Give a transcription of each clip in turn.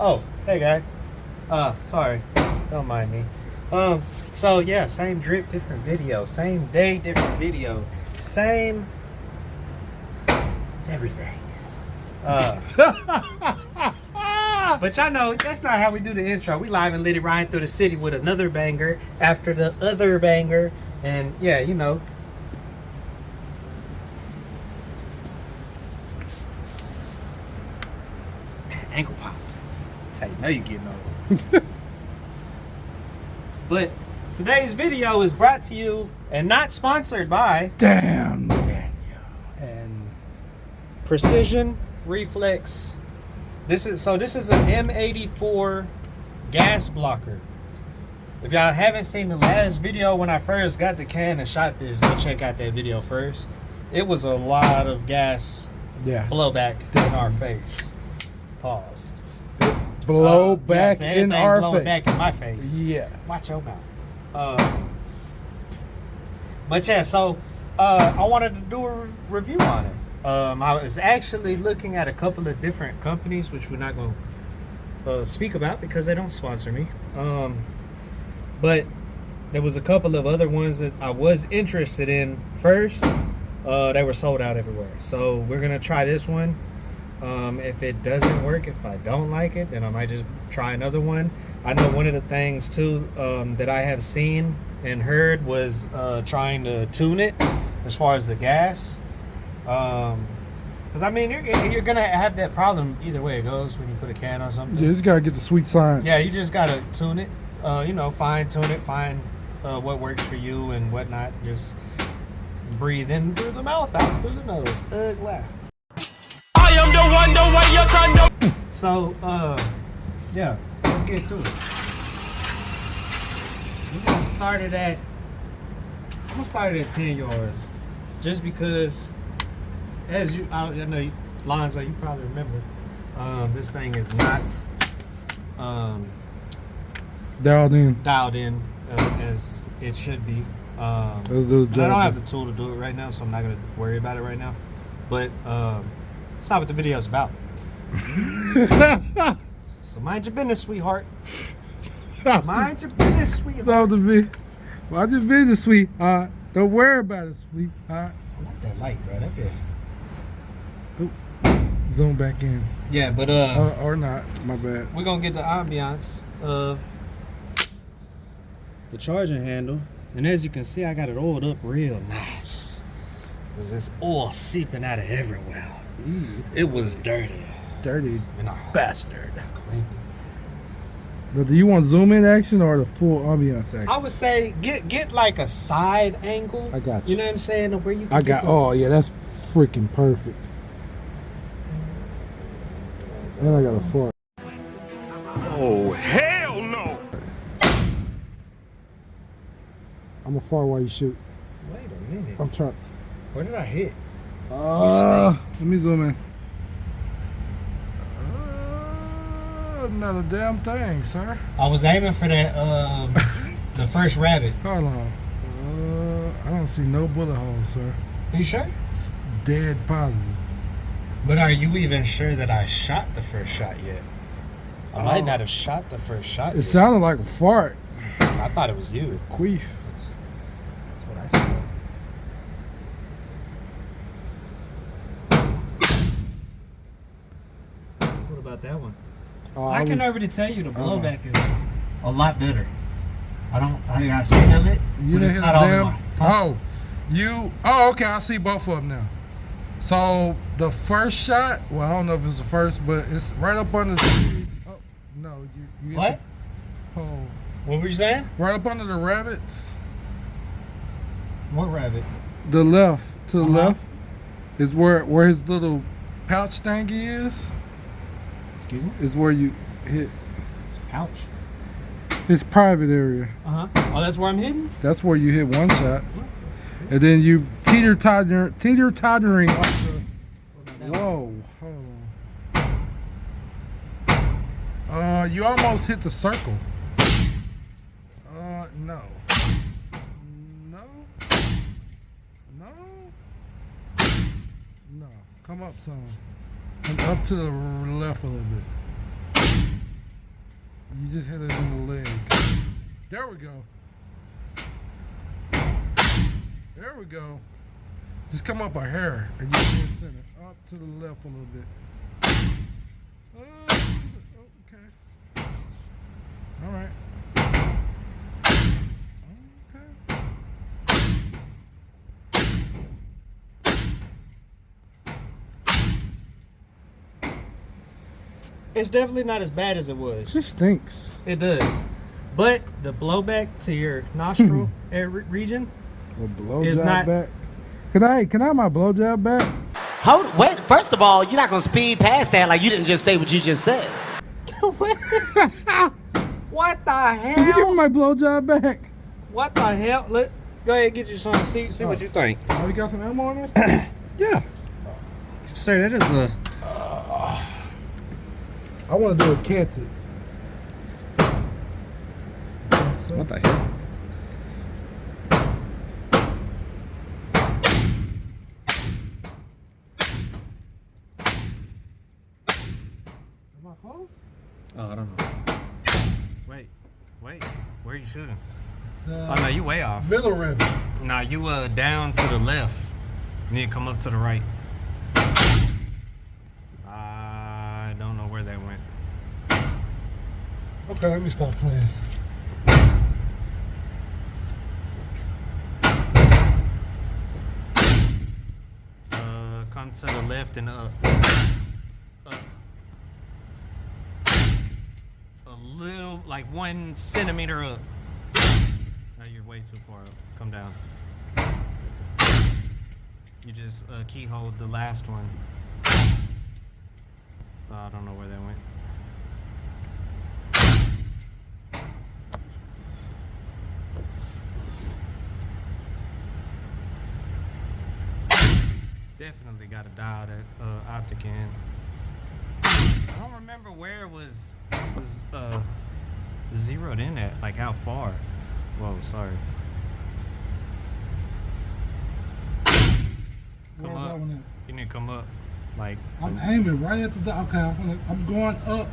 Oh, hey guys. Sorry. Don't mind me. So yeah, same drip, different video. Same day, different video. Same everything. But y'all know that's not how we do the intro. We live and lit it riding through the city with another banger after the other banger. And yeah, you know. Ankle popped. That's how you know you're getting old. But today's video is brought to you and not sponsored by Damn Daniel and Precision Reflex. This is an M84 gas blocker. If y'all haven't seen the last video when I first got the can and shot this, go check out that video first. It was a lot of gas blowback in our face. Pause. blow back in our blow face. Back in my face. Yeah. Watch your mouth. But yeah, so I wanted to do a review on it. I was actually looking at a couple of different companies, which we're not going to speak about because they don't sponsor me. But there was a couple of other ones that I was interested in first. They were sold out everywhere. So we're going to try this one. If it doesn't work, if I don't like it, then I might just try another one. I know one of the things too that I have seen and heard was trying to tune it as far as the gas. Because I mean, you're gonna have that problem either way it goes when you put a can on something. Yeah, you just gotta get the sweet science. Yeah, you just gotta tune it. Fine tune it, find what works for you and whatnot. Just breathe in through the mouth, out through the nose. Laugh. I am the one, the way your son do. So, yeah, let's get to it. I'm gonna start it at 10 yards, just because, as you, I know, Lonzo, you probably remember, this thing is not dialed in as it should be. I don't have the tool to do it right now, so I'm not gonna worry about it right now. But it's not what the video is about. So mind your business, sweetheart. Mind your business, sweetheart. Well, I just business, sweetheart. Don't worry about it, sweetheart. I like that light, bro. That bit. Oh, zoom back in. Yeah, but or not. My bad. we're gonna get the ambiance of the charging handle, and as you can see, I got it oiled up real nice. Cause this oil seeping out of everywhere. It was dirty. Dirty And I bastard. clean. But do you want zoom in action or the full ambiance action? I would say get like a side angle. I got you. You know what I'm saying? Where you can oh yeah, that's freaking perfect. And I got a fart. Oh, hell no. I'm a fart while you shoot. Wait a minute. I'm trying. Where did I hit? Let me zoom in. Not a damn thing, sir. I was aiming for that the first rabbit. Hold on. I don't see no bullet holes, sir. You sure? Dead positive. But are you even sure that I shot the first shot yet? I might not have shot the first shot It yet. sounded like a fart. I thought it was you. Queef. That's what I said. What about that one? I can already tell you the blowback is a lot better. I got signal it, You but didn't it's hit not a all damn. in my Okay. I see both of them now. So the first shot. Well, I don't know if it's the first, but it's right up under the trees. Oh no, you hit What? the pole. What were you saying? Right up under the rabbits. What rabbit? The left to the Uh-huh. left is where his little pouch thingy is. Excuse me? Is where you hit Ouch. his private area. Uh-huh. Oh, that's where I'm hitting? That's where you hit one shot, and then you teeter-tottering off the. Whoa, hold on. You almost hit the circle. No. No. Come up some. And up to the left a little bit. You just hit it in the leg. There we go. There we go. Just come up a hair and you hit center. Up to the left a little bit. Okay. All right. Okay. It's definitely not as bad as it was. This stinks. It does. But the blowback to your nostril region A is blowjob not. back. Can I have my blowjob back? Wait, first of all, you're not gonna speed past that like you didn't just say what you just said. What the Can you give me hell? my blowjob back? What the hell? Go ahead, get you some. See what you think. Oh, you got some ammo on this? Yeah. Sir, that is a. I want to do a cat tip. What the hell? Am I close? Oh, I don't know. Wait. Where are you shooting? The Oh no, you way off. middle ribbon. Nah, you down to the left. You need to come up to the right. I don't know where that went. Okay, let me stop playing. Come to the left and up. Up. A little, like 1 centimeter up. No, you're way too far up. Come down. You just keyhole the last one. I don't know where that went. Definitely got to dial that optic in. I don't remember where it was zeroed in at, like how far. Whoa, sorry. Come Where's that up. one at? You need to come up. Like I'm aiming right at the. Okay, I'm going up.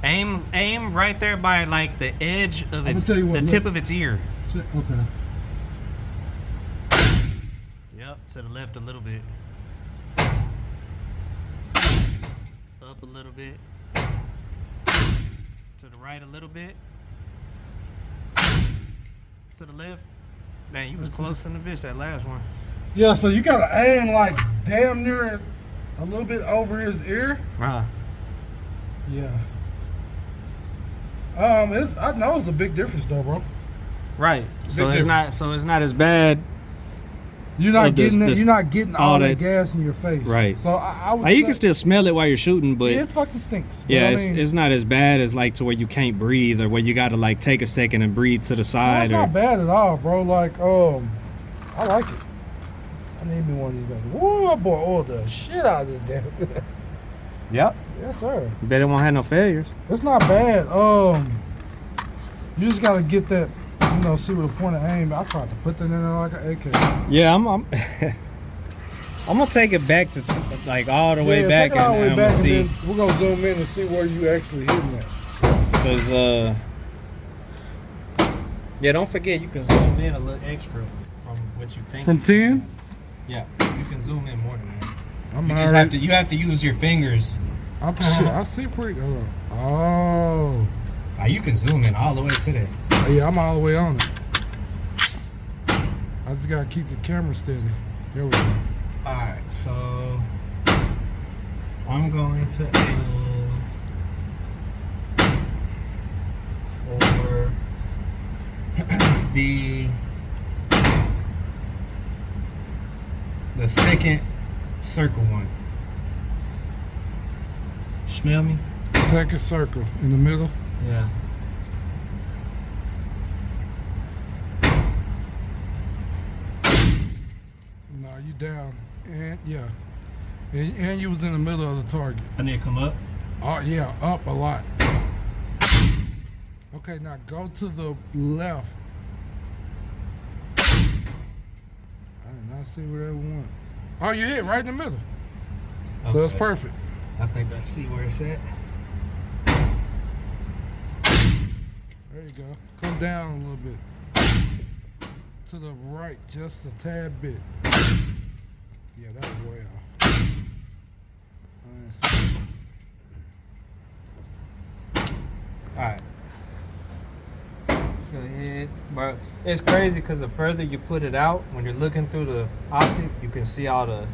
aim right there by like the edge of its tell you what, the tip look. of its ear. Okay. Yep, to the left a little bit. Up a little bit. To the right a little bit. To the left. Dang, you was close in the bitch that last one. Yeah, so you gotta aim like damn near a little bit over his ear. Uh, Yeah. I know it's a big difference though, bro. right. So Big it's not as bad. You're not Of this- getting this- you're not getting all all that that- gas in your face. Right. So I would. Like, you say- can still smell it while you're shooting, but Yeah, it fucking stinks. But yeah, I mean, it's not as bad as like to where you can't breathe or where you got to like take a second and breathe to the no, side. it's Or not bad at all, bro. Like I like it. I need me one of these back. Woo, that boy oiled the shit out of this damn. Yep. Yes, sir. You bet it won't have no failures. It's not bad. You just gotta get that. See where the point of aim. I tried to put that in there like an AK. Yeah, I'm I'm gonna take it back to like all the way back, take it all the way and I'm back, gonna see, and then we're gonna zoom in and see where you actually hitting at. because yeah, don't forget you can zoom in a little extra from what you think. From 10? Yeah, you can zoom in more than that. I'm You just have to use your fingers. Shit, I see pretty. Oh, You can zoom in all the way to that. yeah, I'm all the way on it. I just gotta keep the camera steady. There we go. All right, so I'm going to aim for the second circle one. Smell me? Second circle in the middle. Yeah. No, you down. And yeah. And you was in the middle of the target. I need to come up. Oh yeah, up a lot. Okay, now go to the left. I did not see where that went. Oh, you hit right in the middle. So it's Okay. perfect. I think I see where it's at. There you go. Come down a little bit. To the right, just a tad bit. Yeah, that was way off. Nice. Alright. Go ahead. Bro, it's crazy because the further you put it out, when you're looking through the optic, you can see all the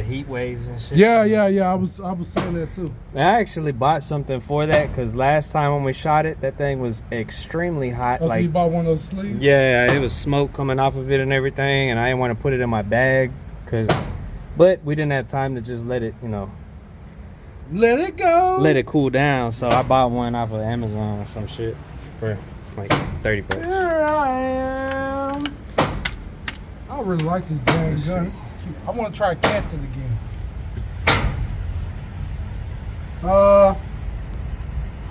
heat waves and shit. Yeah. I was saying that too. I actually bought something for that because last time when we shot it, that thing was extremely hot. Oh, so like, you bought one of those sleeves? yeah, it was smoke coming off of it and everything, and I didn't want to put it in my bag but we didn't have time to just let it, Let it go. let it cool down. So I bought one off of Amazon or some shit for like 30 bucks. Here I am. I really like this damn gun. This is cute. I want to try Canton again.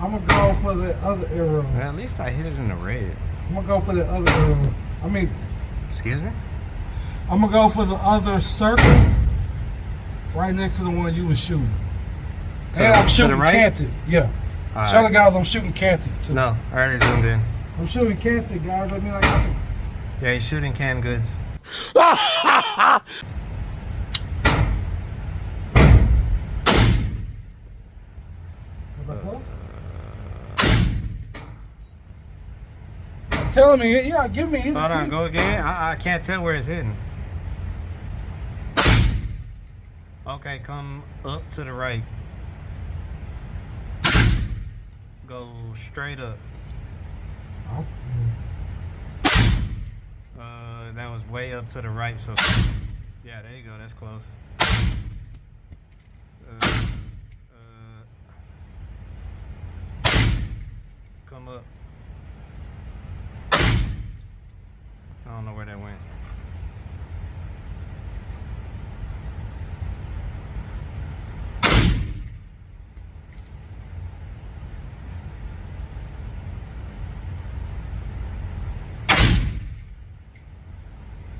I'm gonna go for the other arrow. Well, at least I hit it in the red. I'm gonna go for the other arrow. Excuse me? I'm gonna go for the other circle right next to the one you was shooting. And I'm shooting right? Canton. Yeah. All Show right. the guys I'm shooting Canton too. No, I already zoomed in. I'm shooting Canton, guys. I mean, like, I can... Yeah, he's shooting canned goods. Was I close? Telling me, yeah, give me. Hold on, go again. I can't tell where it's hitting. Okay, come up to the right. Go straight up. That was way up to the right, so yeah, there you go. That's close. Come up. I don't know where that went.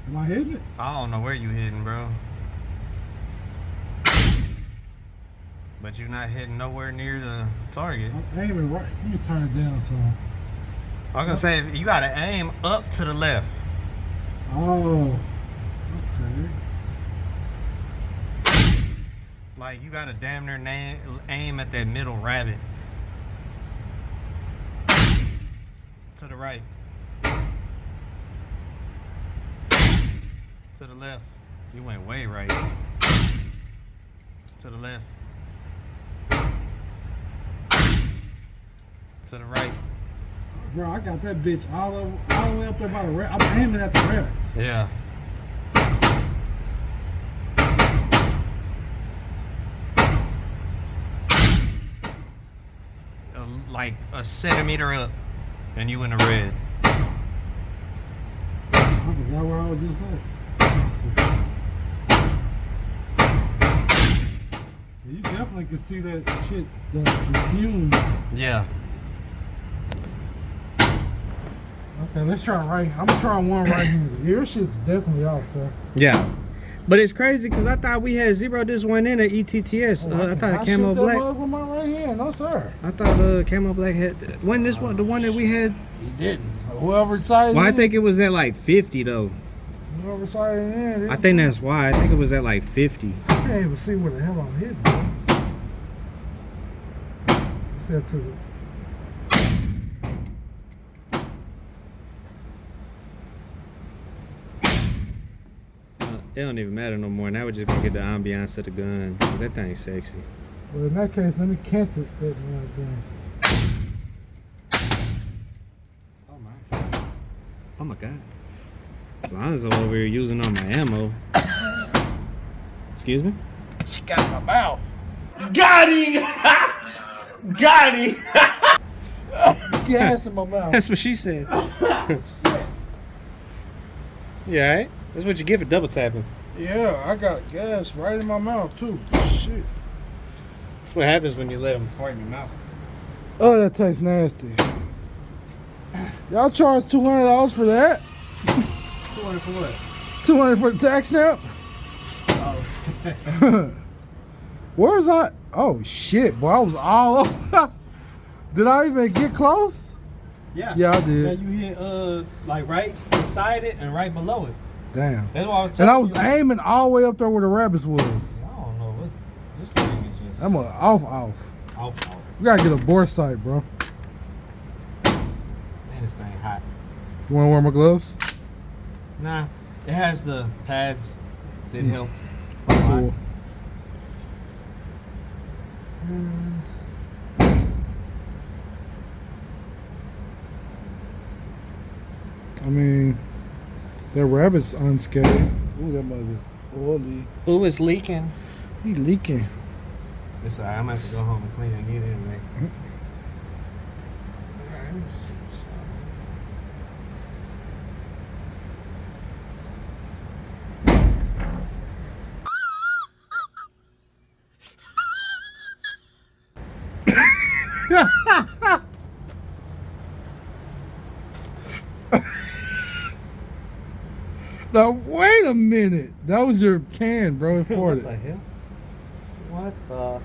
Am I hitting it? I don't know where you hitting, bro. But you're not hitting nowhere near the target. I'm aiming right. Let me turn it down so. I was gonna say, if you gotta aim up to the left. Oh. Okay. Like, you gotta damn near aim at that middle rabbit. To the right. To the left. You went way right. To the left. To the right. Bro, I got that bitch all the way up there by the rabbit. I'm aiming at the rabbits. Yeah. Like a centimeter up, and you in the red. I forgot where I was just at. You definitely can see that shit, the fume. Yeah. Okay, let's try right. I'm gonna try one right here. Your shit's definitely off, sir. Yeah. But it's crazy because I thought we had zeroed this one in at ETTS. I thought Camo Black. With my right hand, no sir. I thought Camo Black had. When this one, the one that we had. He didn't. Whoever signed Well, I in, think it was at like 50 though. whoever signed in. I think that's why. I think it was at like 50. I can't even see where the hell I'm hitting. Said to the. It don't even matter no more. Now we're just gonna get the ambiance of the gun. Cause that thing's sexy. Well, in that case, let me cant it that one again. Oh my. Oh my god. Lonzo over here using all my ammo. Excuse me? She got in my mouth. Got him! Got him! Gas in my mouth. That's what she said. Yeah, right? That's what you get for double tapping. Yeah, I got gas right in my mouth too. Shit. That's what happens when you let them fart in your mouth. Oh, that tastes nasty. Y'all charge $200 for that? 200 for what? $200 for the tax snap? Oh. Where was I? Oh shit, boy, I was all over. Did I even get close? Yeah. Yeah, I did. Yeah, you hit like right beside it and right below it. Damn. That's what I was And telling I was you. aiming all the way up there where the rabbits was. I don't know what this thing is just I'm off. off. We gotta get a bore sight, bro. Man, this thing hot. You wanna wear my gloves? Nah, it has the pads that help. Cool. I mean, the rabbit's unscathed. Ooh, that mother's oily. Ooh, it's leaking. He leaking. It's alright. I'm gonna have to go home and clean it and get it anyway. Now wait a minute. That was your can, bro. It What farted. the hell? What the?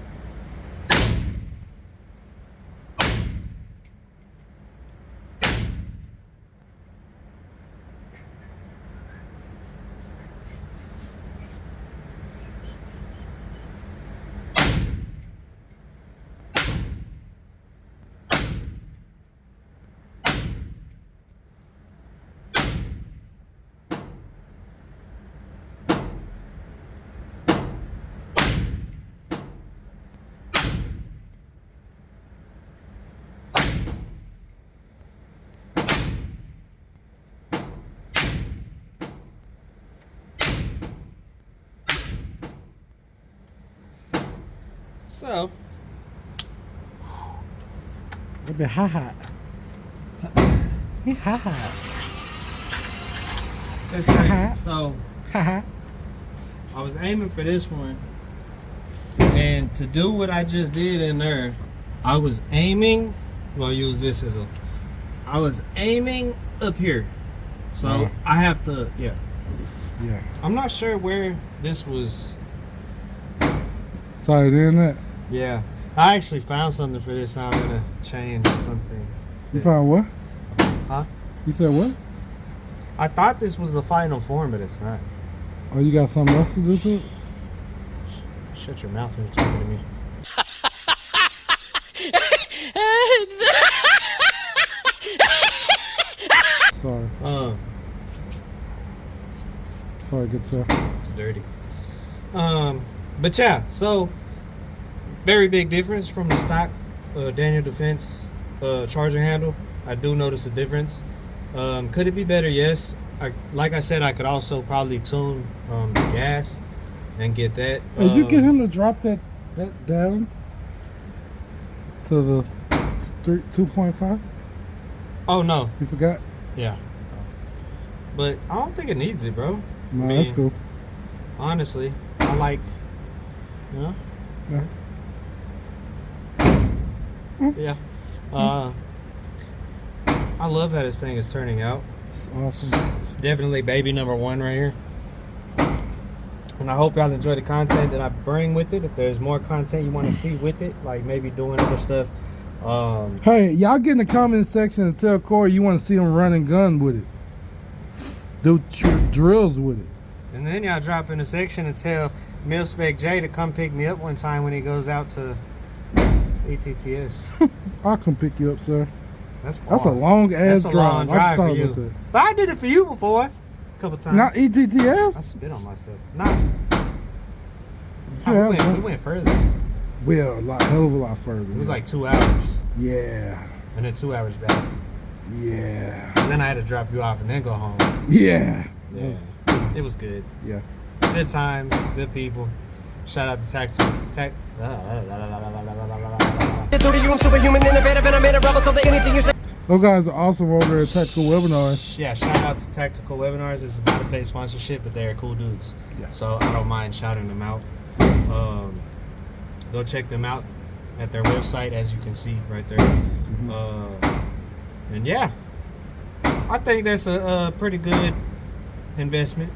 So, It be hot. He hot. so Hot. I was aiming for this one, and to do what I just did in there, I was aiming. Well, use this as a. I was aiming up here, so Right. I have to. Yeah, Yeah. I'm not sure where this was. Sorry, doing that. Yeah, I actually found something for this. So I'm gonna change something. You found what? Huh? You said what? I thought this was the final form, but it's not. Oh, you got something else to do to it? Shut your mouth when you're talking to me. Sorry. Sorry, good sir. It's dirty. But yeah, so very big difference from the stock Daniel Defense charger handle. I do notice a difference. Could it be better? Yes. Like I said, I could also probably tune the gas and get that. Did you get him to drop that down to the 2.5? Oh no, You forgot? yeah. But I don't think it needs it, bro. No, I mean, that's cool. Honestly, I like, you know. Yeah. Yeah. I love how this thing is turning out. It's awesome. It's definitely baby number one right here. And I hope y'all enjoy the content that I bring with it. If there's more content you want to see with it, like maybe doing other stuff. Hey, y'all get in the comment section and tell Corey you want to see him run and gun with it. Do drills with it. And then y'all drop in the section and tell Milspec J to come pick me up one time when he goes out to ETTS. I'll come pick you up, sir. That's far. That's a long ass That's a drive. long I just drive thought for you. about that. But I did it for you before. A couple times. Not I ETTS? spit on myself. Nah. Yeah, We went further. Well, hell of a lot further. It was like 2 hours. Yeah. And then 2 hours back. Yeah. And then I had to drop you off and then go home. Yeah. Yeah. Yes. It was good. Yeah. Good times, good people. Shout out to Tech. I'm superhuman, innovative, and I made a rebel so that anything you say. Those guys are awesome over there at Tactical Webinars. Yeah, shout out to Tactical Webinars. This is not a paid sponsorship, but they're cool dudes. Yeah. So I don't mind shouting them out. Go check them out at their website, as you can see right there. And yeah, I think that's a pretty good investment.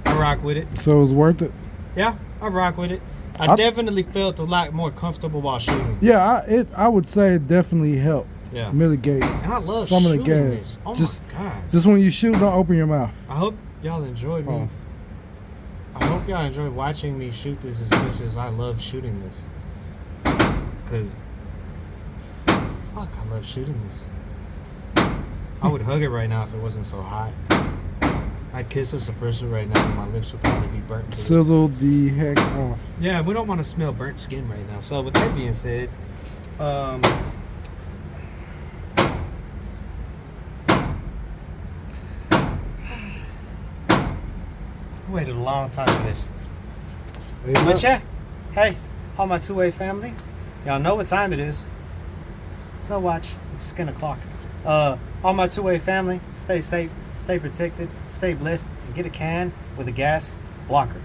I rock with it. So it was worth it. Yeah, I rock with it. I definitely felt a lot more comfortable while shooting. Yeah, I would say it definitely helped. Yeah. mitigate And I love some of the shooting gas. this. Oh just, my gosh. just when you shoot, don't open your mouth. I hope y'all enjoyed me. Pause. I hope y'all enjoy watching me shoot this as much as I love shooting this. Cause fuck, I love shooting this. I would hug it right now if it wasn't so hot. I'd kiss a suppressor right now and my lips would probably be burnt to it. Sizzle the heck off. Yeah, we don't want to smell burnt skin right now. So with that being said, waited a long time for this. But yeah, hey, all my two-way family, y'all know what time it is. No watch, it's skin o'clock. All my two-way family, stay safe, stay protected, stay blessed, and get a can with a gas blocker.